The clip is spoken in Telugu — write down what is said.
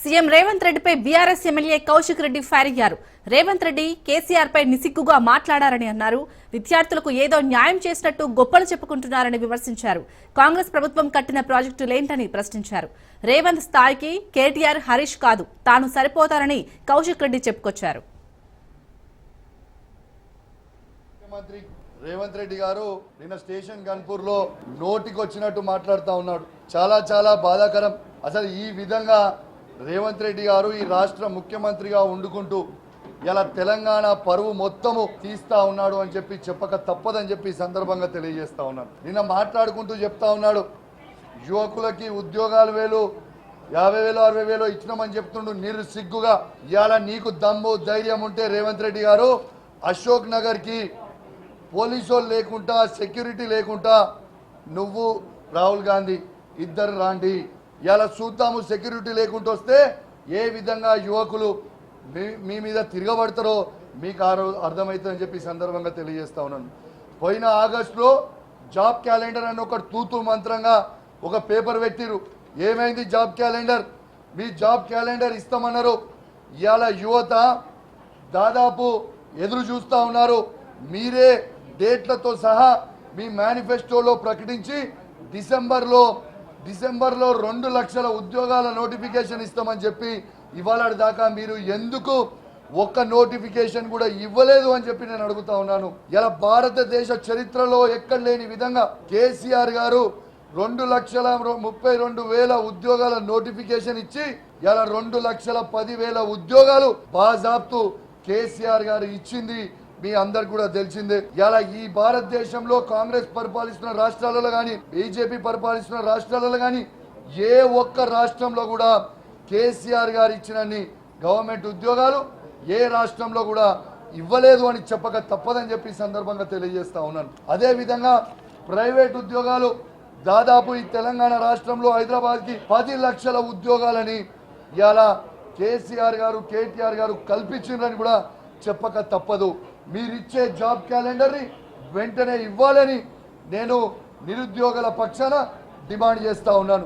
సీఎం రేవంత్ రెడ్డిపై BRS MLA Kaushik Reddy fire అయ్యారు. రేవంత్ రెడ్డి కేసీఆర్ పై నిసిగ్గుగా మాట్లాడారని అన్నారు. విద్యార్థులకు ఏదో న్యాయం చేసినట్టు గొప్పలు చెప్పుకుంటున్నారని విమర్శించారు. కాంగ్రెస్ ప్రభుత్వం కట్టిన ప్రాజెక్టులేంటని ప్రశ్నించారు. రేవంత్ స్థాయికి కేటీఆర్, హరీష్ కాదు, తాను సరిపోతారని కౌశిక్ రెడ్డి చెప్పుకొచ్చారు. రేవంత్ రెడ్డి గారు నిన్న స్టేషన్ గన్పూర్ లో నోటికి వచ్చినట్టు మాట్లాడుతూ ఉన్నాడు. చాలా బాధాకరం. అసలు ఈ విధంగా రేవంత్ రెడ్డి గారు ఈ రాష్ట్ర ముఖ్యమంత్రిగా ఉండుకుంటూ ఇలా తెలంగాణ పరువు మొత్తము తీస్తా ఉన్నాడు అని చెప్పి చెప్పక తప్పదని చెప్పి ఈ సందర్భంగా తెలియజేస్తా ఉన్నాను. నిన్న మాట్లాడుకుంటూ చెప్తా ఉన్నాడు, యువకులకి ఉద్యోగాలు 50,000 60,000 ఇచ్చినామని చెప్తుండు సిగ్గుగా. ఇవాళ నీకు దమ్ము ధైర్యం ఉంటే రేవంత్ రెడ్డి గారు అశోక్ నగర్కి పోలీసు లేకుండా, సెక్యూరిటీ లేకుండా నువ్వు రాహుల్ గాంధీ ఇద్దరు రాండి, ఇలా చూద్దాము. సెక్యూరిటీ లేకుండా వస్తే ఏ విధంగా యువకులు మీ మీద తిరగబడతారో మీకు అర్థమవుతుందని చెప్పి సందర్భంగా తెలియజేస్తా ఉన్నాను. పోయిన ఆగస్టులో జాబ్ క్యాలెండర్ అని ఒక తూతూ మంత్రంగా ఒక పేపర్ పెట్టిరు. ఏమైంది జాబ్ క్యాలెండర్? మీ జాబ్ క్యాలెండర్ ఇస్తామన్నారు. ఇవాళ యువత దాదాపు ఎదురు చూస్తూ ఉన్నారు. మీరే డేట్లతో సహా మీ మేనిఫెస్టోలో ప్రకటించి డిసెంబర్లో 2 లక్షల ఉద్యోగాల నోటిఫికేషన్ ఇస్తామని చెప్పి ఇవాళ దాకా మీరు ఎందుకు ఒక్క నోటిఫికేషన్ కూడా ఇవ్వలేదు అని చెప్పి నేను అడుగుతా ఉన్నాను. ఇలా భారతదేశ చరిత్రలో ఎక్కడ లేని విధంగా కేసీఆర్ గారు 2,32,000 ఉద్యోగాల నోటిఫికేషన్ ఇచ్చి ఇలా 2,10,000 ఉద్యోగాలు బాజాబ్తు కేసీఆర్ గారు ఇచ్చింది మీ అందరు కూడా తెలిసిందే. ఇలా ఈ భారతదేశంలో కాంగ్రెస్ పరిపాలిస్తున్న రాష్ట్రాలలో కానీ, బీజేపీ పరిపాలిస్తున్న రాష్ట్రాలలో కానీ ఏ ఒక్క రాష్ట్రంలో కూడా కేసీఆర్ గారు ఇచ్చినన్ని గవర్నమెంట్ ఉద్యోగాలు ఏ రాష్ట్రంలో కూడా ఇవ్వలేదు అని చెప్పక తప్పదని చెప్పి సందర్భంగా తెలియజేస్తా ఉన్నాను. అదేవిధంగా ప్రైవేట్ ఉద్యోగాలు దాదాపు ఈ తెలంగాణ రాష్ట్రంలో హైదరాబాద్కి 10 లక్షల ఉద్యోగాలని ఇలా కేసీఆర్ గారు, కేటీఆర్ గారు కల్పించిందని కూడా చెప్పక తప్పదు. మీరిచ్చే జాబ్ క్యాలెండర్ని వెంటనే ఇవ్వాలని నేను నిరుద్యోగుల పక్షాన డిమాండ్ చేస్తా ఉన్నాను.